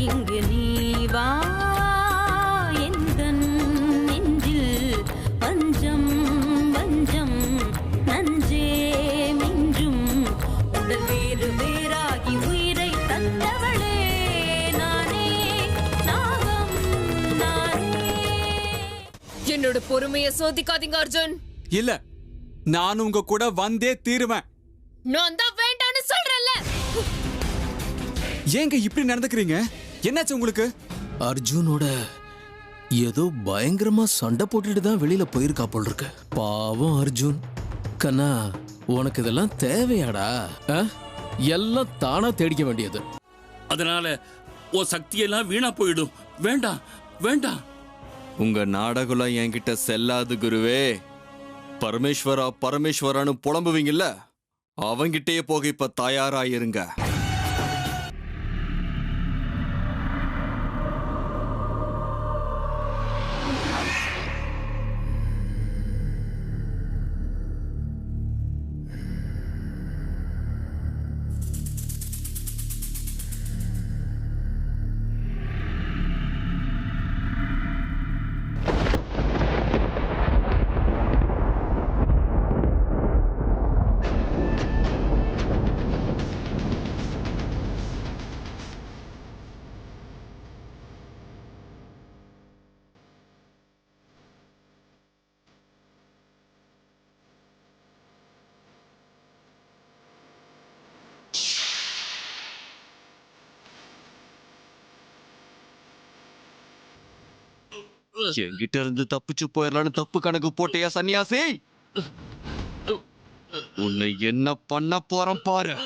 இங்கு நீ வா எந்தன் நெஞ்சில் பஞ்சம் வஞ்சம் நஞ்சே மிஞ்சும் உடல் வேறு வேறாகி உயிரை தந்தவளே நானே நாகம் நானே. என்னோட பொறுமையை சோதிக்காதீங்க அர்ஜுன். இல்ல, நான் உங்க கூட வந்தே தீருவேன். நான் தான் வேண்டான்னு சொல்றேன்ல. ஏங்க இப்படி நடந்துக்கிறீங்க? என்னாச்சு உங்களுக்கு? அர்ஜுனோட ஏதோ பயங்கரமா சண்டை போட்டுட்டு தான் வெளியில போயிருக்கா போல் இருக்கு. பாவம் அர்ஜுன். கண்ணா, உனக்கு இதெல்லாம் தேவையாடா? எல்லாம் தானா தேடிக்க வேண்டியது. அதனால உன் சக்தியெல்லாம் வீணா போயிடும். வேண்டாம் வேண்டாம். உங்க நாடகம் என்கிட்ட செல்லாது குருவே. பரமேஸ்வரா பரமேஸ்வரான்னு புலம்புவீங்கல்ல, அவங்கிட்டே போக இப்ப தயாராயிருங்க. என்கிட்ட இருந்து தப்பிச்சு போயிடலான்னு தப்பு கணக்கு போட்டியா சன்னியாசி? உன்னை என்ன பண்ண போறேன் பாரு.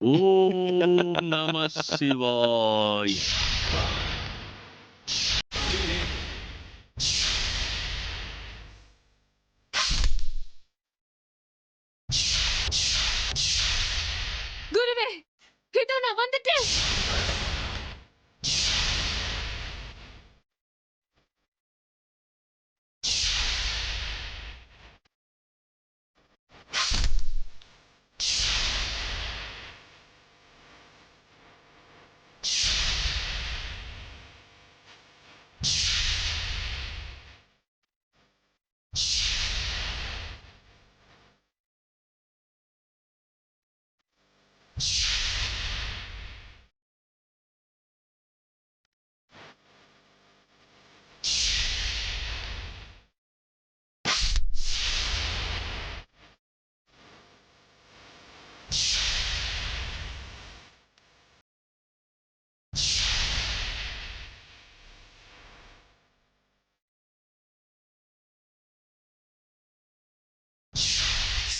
ஓம் நம சிவாய். குருவே, இதோ நான் வந்துட்டேன்.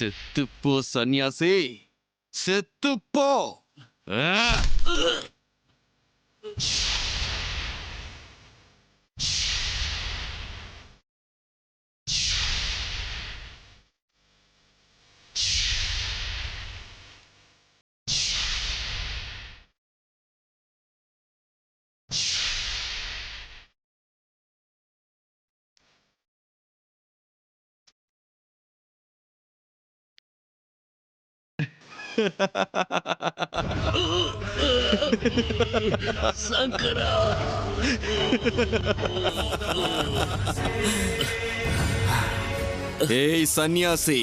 செத்துப்போ சன்னியாசி, செத்துப்போ. சங்கரா, ஏய் சன்னியாசி,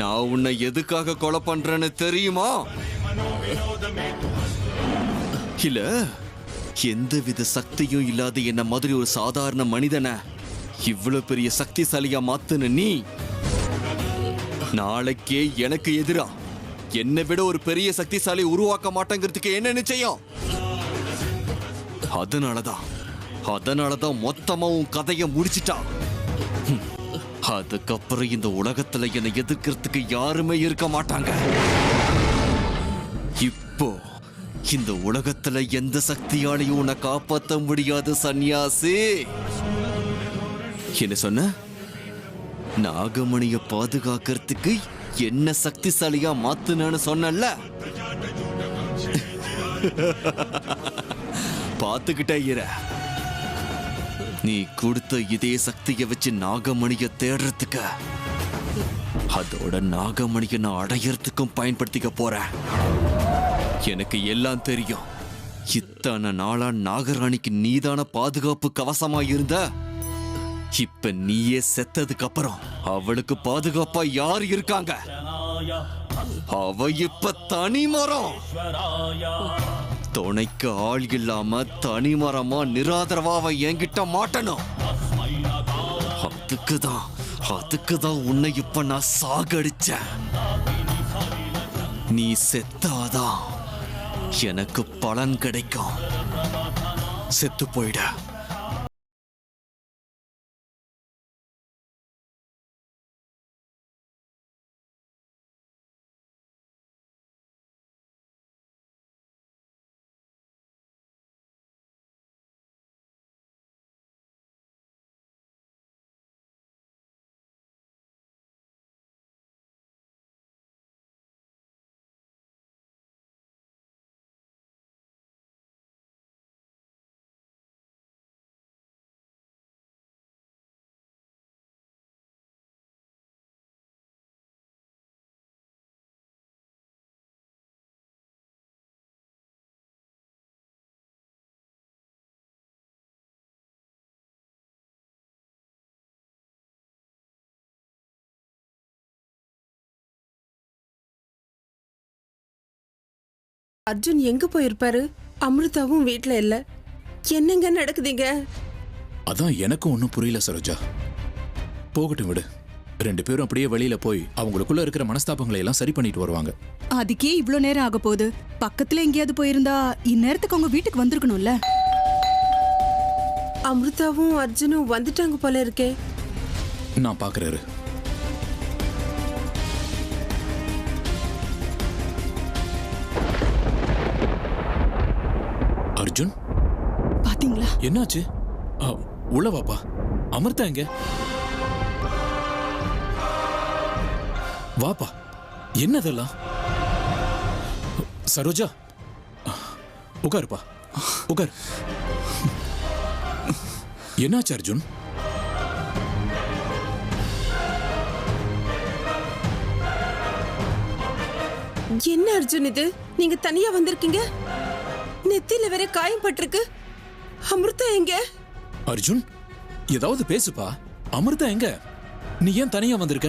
நான் உன்னை எதுக்காக கொலை பண்றேன்னு தெரியுமா? இல்ல, எந்தவித சக்தியும் இல்லாத என்ன மாதிரி ஒரு சாதாரண மனிதனை இவ்வளவு பெரிய சக்திசாலியா மாத்துன நீ, நாளைக்கே எனக்கு எதிரா என்னை விட ஒரு பெரிய சக்திசாலி உருவாக்க மாட்டேங்கிறதுக்கு என்ன நிச்சயம்? அதனாலதான் மொத்தமா உன் கதையை முடிச்சிட்டா. அதுக்கப்புறம் இந்த உலகத்துல என்னை எதிர்க்கிறதுக்கு யாருமே இருக்க மாட்டாங்க. இப்போ இந்த உலகத்துல எந்த சக்தியாலையும் உன்னை காப்பாற்ற முடியாது சன்னியாசி. என்ன சொன்ன? நாகமணிய பாதுகாக்கிறதுக்கு என்ன சக்திசாலியா மாத்துனேன்னு சொன்னல. பாத்துக்கிட்டே இரு. நீ கொடுத்த இதே சக்தியை வச்சு நாகமணிய தேடுறதுக்கு, அதோட நாகமணிய நான் அடையறதுக்கும் பயன்படுத்திக்க போறேன். எனக்கு எல்லாம் தெரியும். இத்தனை நாளா நாகராணிக்கு நீதான பாதுகாப்பு கவசமா இருந்த. இப்ப நீயே செத்ததுக்கு அப்புறம் அவளுக்கு பாதுகாப்பா யார் இருக்காங்க? அவ இப்ப தனிமரம். துணைக்கு ஆள் இல்லாம தனிமரமா நிராதரவா அவ என்கிட்ட மாட்டணும். அதுக்குதான் உன்னை இப்ப நான் சாகடிச்சேன். நீ செத்தாதான் எனக்கு பலன் கிடைக்கும். செத்து போயிட. அர்ஜுன் எங்க போயிருப்பாரு? அமிர்தாவும் வீட்ல இல்ல. என்னங்க நடக்குதுங்க? அதான் எனக்கும் ஒன்றும் புரியல சரோஜா. போகட்டும் விடு. 2 பேரும் அப்படியே வெளியில போய் அவங்களுக்குள்ள இருக்கிற மனஸ்தாபங்களை எல்லாம் சரி பண்ணிட்டு வருவாங்க. அதுக்கே இவ்ளோ நேரம் ஆக போகுது. பக்கத்துல எங்கேயாவது போயிருந்தா இந்நேரத்துக்கு அவங்க வீட்டுக்கு வந்திருக்கணும்ல. அமிர்தாவும் அர்ஜுனும் வந்துட்டாங்க போல இருக்கே. நான் பாக்குறாரு. அர்ஜுன், பாத்தீங்களா? என்னாச்சு? உள்ள வாப்பா. அமிர்தா எங்க? வாப்பா. என்னதெல்லாம்? சரோஜா, உட்காருப்பா. உட்கார். என்னாச்சு அர்ஜுன்? என்ன அர்ஜுன் இது? நீங்க தனியா வந்திருக்கீங்க. நெத்தியில வேற காயம் பட்டிருக்கு. அமிர்தா எங்க? அர்ஜுன், ஏதாவது பேசுப்பா. அமிர்தா எங்க? நீ ஏன் தனியா வந்திருக்க?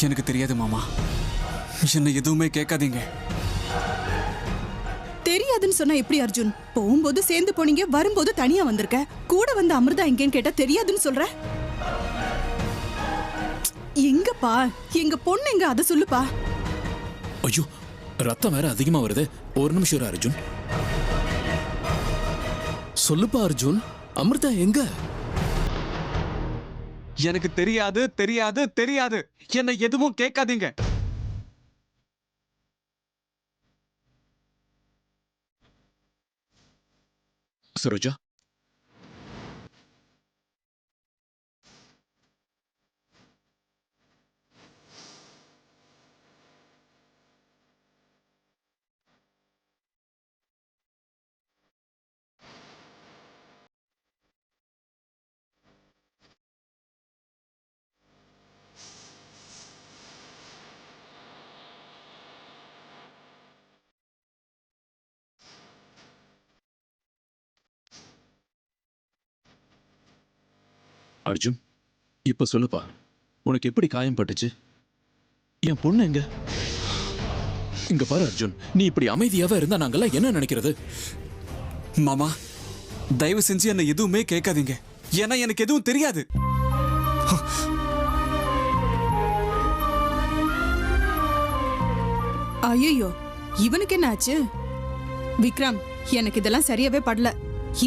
எனக்கு தெரியாது மாமா. என்ன எதுவுமே கேட்காதீங்க. தெரியாதுன்னு சொன்னா எப்படி அர்ஜுன்? போகும்போது சேர்ந்து போனீங்க, வரும்போது தனியா வந்திருக்க. கூட வந்த அமிர்தா எங்கன்னு கேட்டா தெரியாதுன்னு சொல்ற. எங்கப்பா? எங்க பொண்ணு எங்க? அதை சொல்லுப்பா. ஐயோ, ரத்தம் வேற அதிகமா வருது. ஒரு நிமிஷம் இரு அர்ஜுன். சொல்லுப்பா அர்ஜுன், அமிர்தா எங்க? எனக்கு தெரியாது தெரியாது தெரியாது. என்ன எதுவும் கேட்காதீங்க. சரோஜா, அர்ஜுன், இப்ப சொல்லுப்பா. உனக்கு எப்படி காயம் பட்டுச்சு? என் பொண்ணு எங்க? இங்க பாரு அர்ஜுன், நீ இப்படி அமைதியாவே இருந்தா நாங்கெல்லாம் என்ன நினைக்கிறது? மாமா, தயவு செஞ்சு என்ன எதுவுமே கேட்காதீங்க. ஏன்னா எனக்கு எதுவும் தெரியாது. ஐயோ, இவனுக்கு என்ன ஆச்சு? விக்ரம், எனக்கு இதெல்லாம் சரியாவே படல.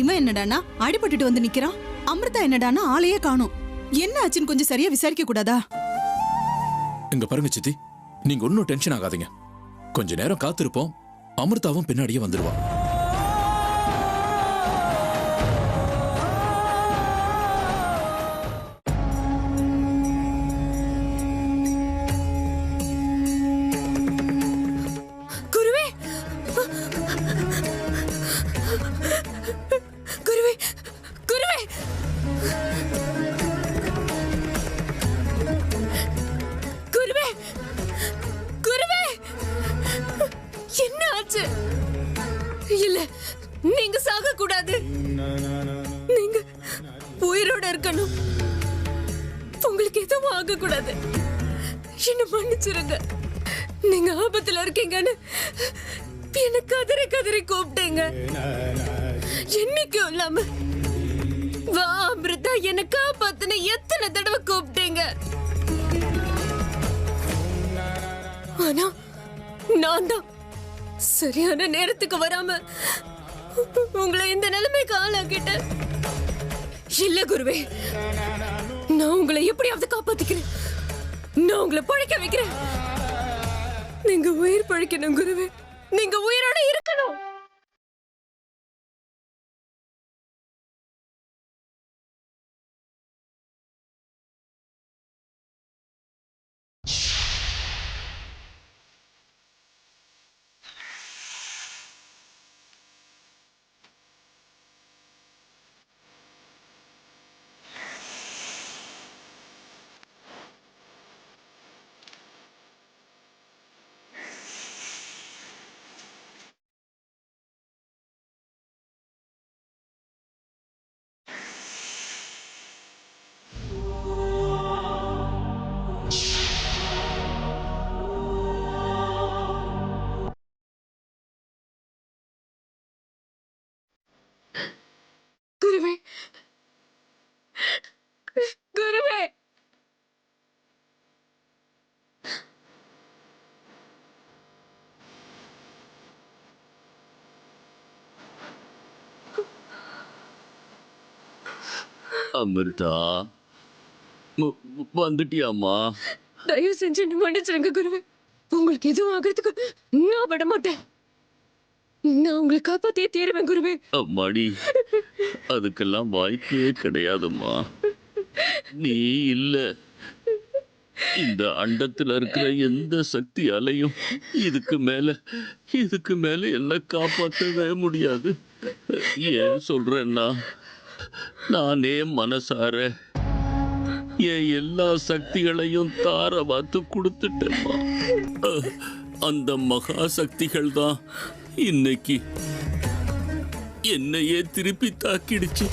இவன் என்னடானா அடிபட்டுட்டு வந்து நிக்கிறான். அமிர்தா என்னடானா ஆளையே காணோம். என்ன ஆச்சுன்னு கொஞ்சம் சரியா விசாரிக்க கூடாதா? இங்க பாருங்க சித்தி, நீங்க ஒன்னும் டென்ஷன் ஆகாதீங்க. கொஞ்ச நேரம் காத்திருப்போம். அமிர்தாவும் பின்னாடியே வந்துருவான். இருக்கணும். உங்களுக்கு எதுவும் ஆக கூடாது. என்ன மன்னிச்சிருங்க. நீங்க ஆபத்துல இருக்கீங்கன்னு என்ன கதறி கதறி கூப்பிட்டீங்க. என்னைக்கும் இல்லாம வா அமிர்தா என்ன காப்பாத்துன எத்தனை தடவை கூப்பிட்டீங்க. ஆனா நான் தான் சரியான நேரத்துக்கு வராம உங்களை இந்த நிலைமைக்கு ஆளாக்கிட்டேன். இல்ல குருவே, நான் உங்களை எப்படியாவது காப்பாத்திக்கிறேன். நான் உங்களை பழைக்க வைக்கிறேன். நீங்க உயிர் பழைக்கணும் குருவே. நீங்க உயிரோட இருக்கணும். குருவே, குருவே, அமிர்தா வந்துட்டியாமா? தயவு செஞ்சு என்ன மன்னிச்சிருங்க குருவே. உங்களுக்கு எதுவும் ஆகிறதுக்கு நான் விட மாட்டேன். நான் உங்களை காப்பாத்தியே தீருவேன் குருவே. அம்மாடி, அதுக்கெல்லாம் வாய்ப்பே கிடையாதும்மா. நீ இல்ல, இந்த அண்டத்துல இருக்கிற எந்த சக்தியாலையும் இதுக்கு மேல என்ன காப்பாற்றவே முடியாது. ஏன் சொல்றேன்னா, நானே மனசார என் எல்லா சக்திகளையும் தார வாத்து கொடுத்துட்டேம்மா. அந்த மகா சக்திகள் தான் இன்னைக்கு என்னையே திருப்பி தாக்கிடுச்சு.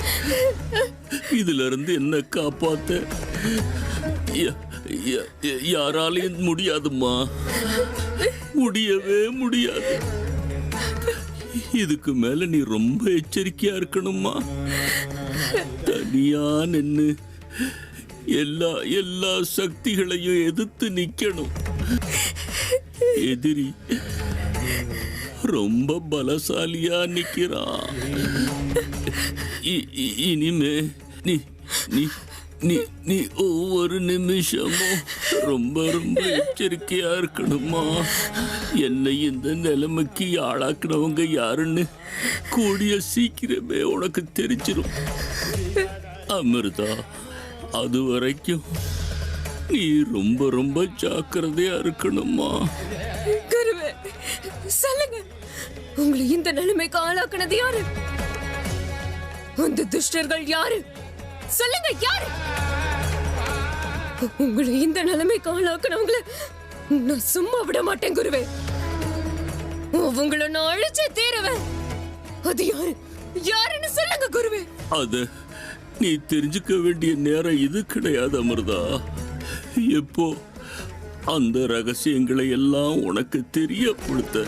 இதுல இருந்து என்ன காப்பாத்த யாராலையும் முடியாதும்மா. முடியவே முடியாது. இதுக்கு மேல நீ ரொம்ப எச்சரிக்கையா இருக்கணும்மா. தனியா நின்னு எல்லா சக்திகளையும் எதிர்த்து நிக்கணும். எதிரி ரொம்ப பலசாலியா நிக்கிறான். இனிமே நீ நீ நீ நீ ஒவ்வொரு நிமிஷமும் ரொம்ப ரொம்ப எச்சரிக்கையா இருக்கணுமா. என்னை இந்த நிலைமைக்கு ஆளாக்குனவங்க யாருன்னு கூடிய சீக்கிரமே உனக்கு தெரிஞ்சிடும் அமிர்தா. அது வரைக்கும் நீ ரொம்ப ரொம்ப ஜாக்கிரதையா இருக்கணுமா. குருவே, சொல்லுங்க, உங்களை இந்த நிலைமைக்கு ஆளாக்குனது யாரு? அந்த துஷ்டர்கள் யாரு? சொல்லுங்க, யாரு? உங்களை இந்த நிலைமைக்கு ஆளாக்குனவங்கள நான் சும்மா விட மாட்டேன் குருவே. உங்களை நான் அழிச்சே தீருவேன். அது யாரு? யாருன்னு சொல்லுங்க குருவே. அது நீ தெரிஞ்சுக்க வேண்டிய நேரம் இது கிடையாது அமிர்தா. எப்போ அந்த ரகசியங்களை எல்லாம் உனக்கு தெரியப்படுத்த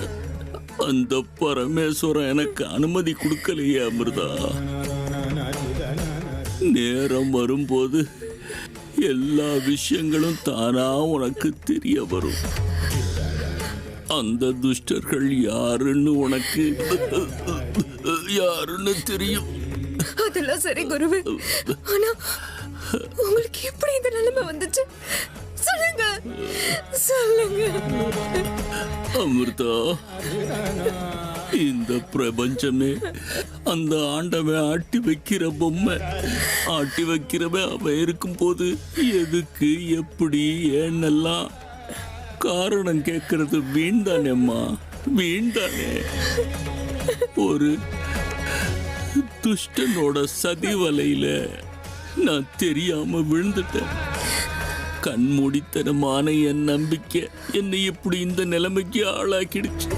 அந்த பரமேஸ்வரன் எனக்கு அனுமதி கொடுக்கலையே அமிர்தா. நேரம் வரும்போது எல்லா விஷயங்களும் தானா உனக்கு தெரிய வரும். அந்த துஷ்டர்கள் யாருன்னு உனக்கு யாருன்னு தெரியும். அதெல்லாம் சரி குருவே. ஆனா உங்களுக்கு எப்படி இந்த நிலைமை வந்துச்சு? சொல்லுங்க, சொல்லுங்க அமிர்தா. இந்த பிரபஞ்சமே அந்த ஆண்டவன் ஆட்டி வைக்கிற பொம்மை. ஆட்டி வைக்கிறவன் அவன் இருக்கும் போது எதுக்கு எப்படி ஏன்னெல்லாம் காரணம் கேட்கறது வீண்தானேம்மா, வீண்தானே. ஒரு துஷ்டனோட சதி வலையில நான் தெரியாம விழுந்துட்டேன். கண்மூடித்தனமான என் நம்பிக்கை என்னை இப்படி இந்த நிலைமைக்கு ஆளாக்கிடுச்சு.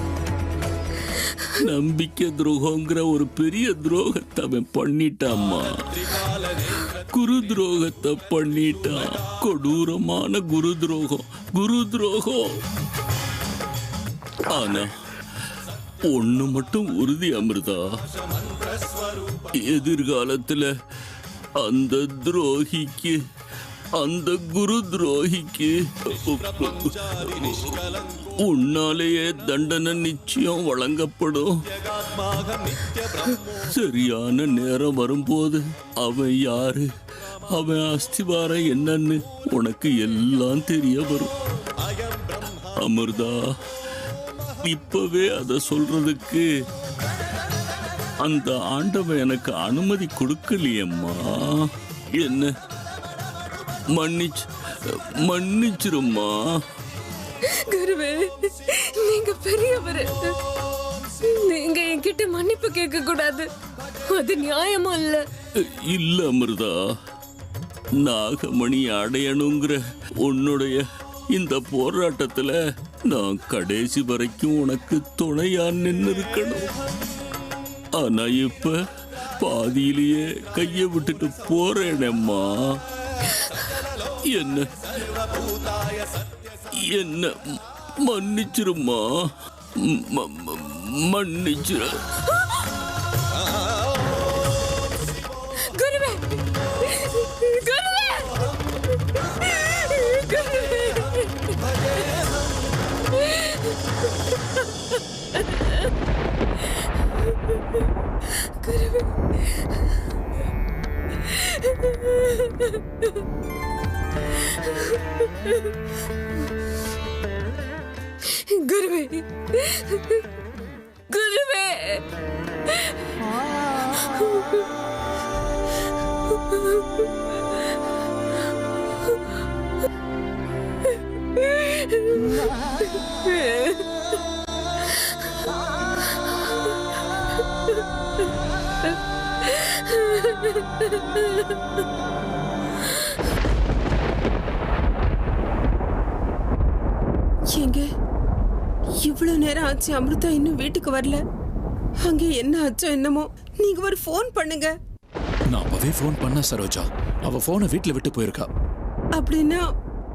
நம்பிக்கை துரோகங்கிற ஒரு பெரிய துரோகத்தை அவன் பண்ணிட்டாம்மா. குரு துரோகத்தை பண்ணிட்டான். கொடூரமான குரு துரோகம். ஆனா ஒண்ணு மட்டும் உறுதி அமிர்தா, எதிர்காலத்துல அந்த துரோகிக்கு, அந்த குரு துரோகிக்கு உன்னாலேயே தண்டனை நிச்சயம் வழங்கப்படும். சரியான நேரம் வரும்போது அவன் யாரு, அவன் அஸ்திவாரம் என்னன்னு உனக்கு எல்லாம் தெரிய வரும். அமிர்தா, இப்பவே அத சொல்றதுக்கு அந்த ஆண்டவன் எனக்கு அனுமதி கொடுக்கலையம்மா. என்ன மன்னிச்சிரும்மா. குருவே, நீங்க பெரியவர். நீங்க என்கிட்ட மன்னிப்பு கேட்க கூடாது. அது நியாயமா இல்ல. இல்ல அமிர்தா, நாகமணி அடையணுங்கிற உன்னுடைய இந்த போராட்டத்துல நான் கடைசி வரைக்கும் உனக்கு துணையா நின்று இருக்கணும். ஆனா இப்ப பாதியிலேயே கைய விட்டுட்டு போறேனம்மா. என்ன மன்னிச்சிருமா, மன்னிச்சிரு. குருவே, குருவே, குருவே, குருவே, எங்க இவ்வளவு நேரம் ஆச்சு, அமிர்தா இன்னும் வீட்டுக்கு வரல. அங்க என்ன ஆச்சோ என்னமோ. நீங்க ஒரு ஃபோன் பண்ணுங்க. நான் அப்பவே ஃபோன் பண்ண சரோஜா, அவ போனை வீட்டுல விட்டு போயிருக்கா. அப்படின்னா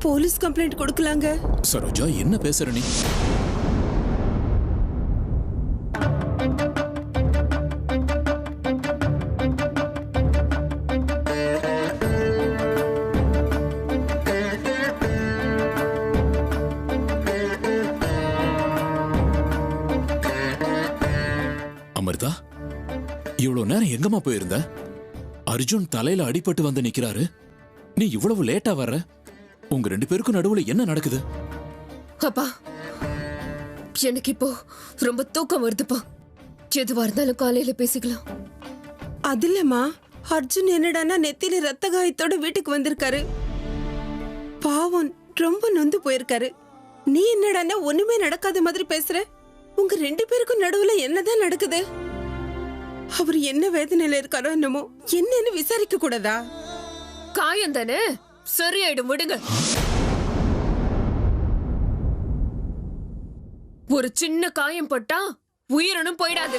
போலீஸ் கம்ப்ளைண்ட் கொடுக்கலாங்க. சரோஜா, என்ன பேசுற நீ? அமிர்தா, இவ்வளவு நேரம் எங்கம்மா போயிருந்த? அர்ஜுன் தலையில அடிபட்டு வந்து நிக்கிறாரு, நீ இவ்வளவு லேட்டா வர்ற. உங்க ரெண்டு பேருக்கும் நடுவுல என்ன நடக்குது? அப்பா, எனக்கு இப்போ ரொம்ப தூக்கம் வருதுப்பா. எதுவா இருந்தாலும் காலையில பேசிக்கலாம். அது இல்லம்மா, அர்ஜுன் என்னடான்னா நெத்தியில ரத்த காயத்தோட வீட்டுக்கு வந்திருக்காரு. பாவம், ரொம்ப நொந்து போயிருக்காரு. நீ என்னடான்னா ஒண்ணுமே நடக்காத மாதிரி பேசுற. உங்க ரெண்டு பேருக்கும் நடுவுல என்னதான் நடக்குது? அவர் என்ன வேதனையில இருக்காரோ என்னமோ, என்னன்னு விசாரிக்க கூடாதா? காயம் தானே, சரியாயிடும், விடுங்க. ஒரு சின்ன காயம் பட்டா உயிரனும் போயிடாது.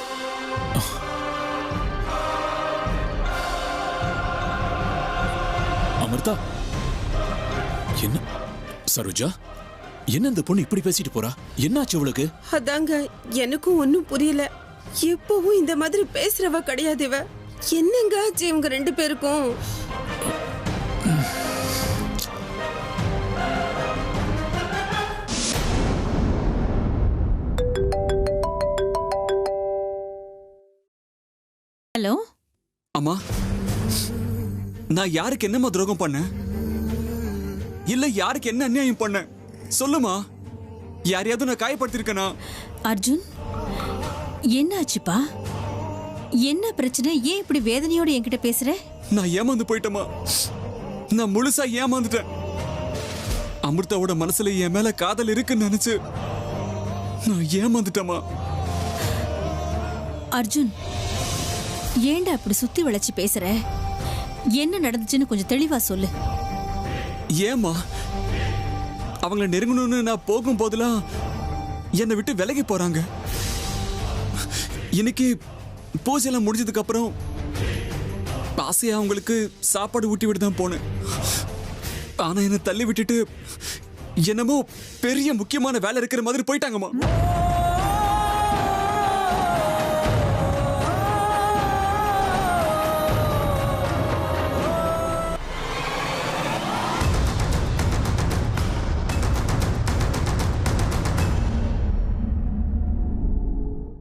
அமிர்தா, என்ன சரோஜா, என்ன இந்த பொண்ணு இப்படி பேசிட்டு போறா? என்னாச்சு இவளுக்கு? அதாங்க எனக்கும் ஒன்னும் புரியல. எப்பவும் இந்த மாதிரி பேசுறவ கிடையாது இவ. என்னங்க ஆச்சு இவங்க ரெண்டு பேருக்கும்? ஹலோ அம்மா, நான் யாருக்கு என்னம்மா துரோகம் பண்ணேன்? இல்ல யாருக்கு என்ன அநியாயம் பண்ணேன்? சொல்லுமா. யாரையாவது நான் காயப்படுத்திருக்கேனா? அர்ஜுன், என்ன ஆச்சுப்பா? என்ன பிரச்சனை? ஏன் இப்படி வேதனையோட என்கிட்ட பேசுற? நான் ஏமாந்து போயிட்டேமா. நான் முழுசா ஏமாந்துட்டேன். அமிர்தாவோட மனசுல என் மேல காதல் இருக்குன்னு நினைச்சு நான் ஏமாந்துட்டேமா. அர்ஜுன், ஏன்டா அப்படி சுத்தி வளைச்சு பேசுற? என்ன நடந்துச்சுன்னு கொஞ்சம் தெளிவா சொல்லு. ஏமா, அவங்கள நெருங்கணும்னு நான் போகும் போதெல்லாம் என்னை விட்டு விலகி போறாங்க. இன்னைக்கு பூஜைலாம் முடிஞ்சதுக்கு அப்புறம் ஆசையா அவங்களுக்கு சாப்பாடு ஊட்டி விட்டு தான் போனேன். ஆனா என்னை தள்ளி விட்டுட்டு என்னமோ பெரிய முக்கியமான வேலை இருக்கிற மாதிரி போயிட்டாங்கம்மா.